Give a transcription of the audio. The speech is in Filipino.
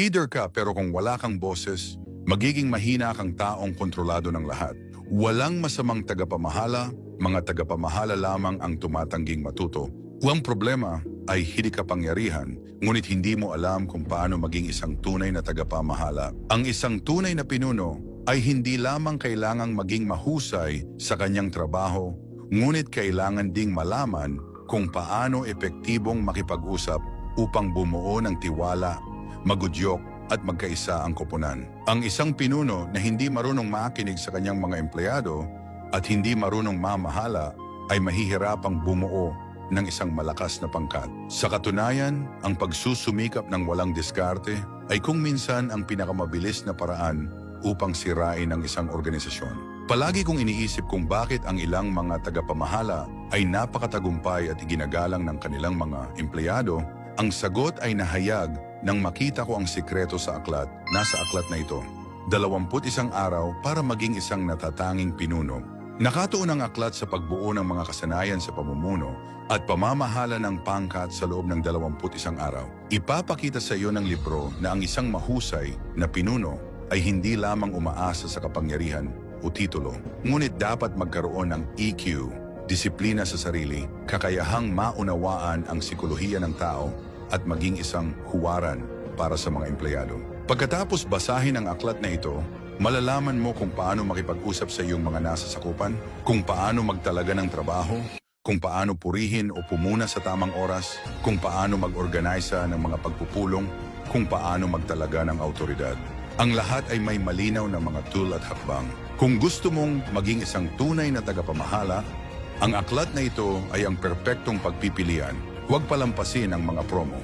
Leader ka pero kung wala kang boses, magiging mahina kang taong kontrolado ng lahat. Walang masamang tagapamahala, mga tagapamahala lamang ang tumatangging matuto. Ang problema ay hindi kapangyarihan, ngunit hindi mo alam kung paano maging isang tunay na tagapamahala. Ang isang tunay na pinuno ay hindi lamang kailangang maging mahusay sa kanyang trabaho, ngunit kailangan ding malaman kung paano epektibong makipag-usap upang bumuo ng tiwala, magudyok at magkaisa ang koponan. Ang isang pinuno na hindi marunong makinig sa kanyang mga empleyado at hindi marunong mamahala ay mahihirapang bumuo ng isang malakas na pangkat. Sa katunayan, ang pagsusumikap ng walang diskarte ay kung minsan ang pinakamabilis na paraan upang sirain ang isang organisasyon. Palagi kong iniisip kung bakit ang ilang mga tagapamahala ay napakatagumpay at iginagalang ng kanilang mga empleyado. Ang sagot ay nahayag nang makita ko ang sikreto sa aklat. Nasa aklat na ito, 21 araw para maging isang natatanging pinuno. Nakatuon ang aklat sa pagbuo ng mga kasanayan sa pamumuno at pamamahala ng pangkat sa loob ng 21 araw. Ipapakita sa iyo ng libro na ang isang mahusay na pinuno ay hindi lamang umaasa sa kapangyarihan o titulo, ngunit dapat magkaroon ng EQ, disiplina sa sarili, kakayahang maunawaan ang sikolohiya ng tao at maging isang huwaran para sa mga empleyado. Pagkatapos basahin ang aklat na ito, malalaman mo kung paano makipag-usap sa iyong mga nasasakupan, kung paano magtalaga ng trabaho, kung paano purihin o pumuna sa tamang oras, kung paano mag-organisa ng mga pagpupulong, kung paano magtalaga ng autoridad. Ang lahat ay may malinaw na mga tool at hakbang. Kung gusto mong maging isang tunay na tagapamahala, ang aklat na ito ay ang perpektong pagpipilian. Huwag palampasin ang mga promo.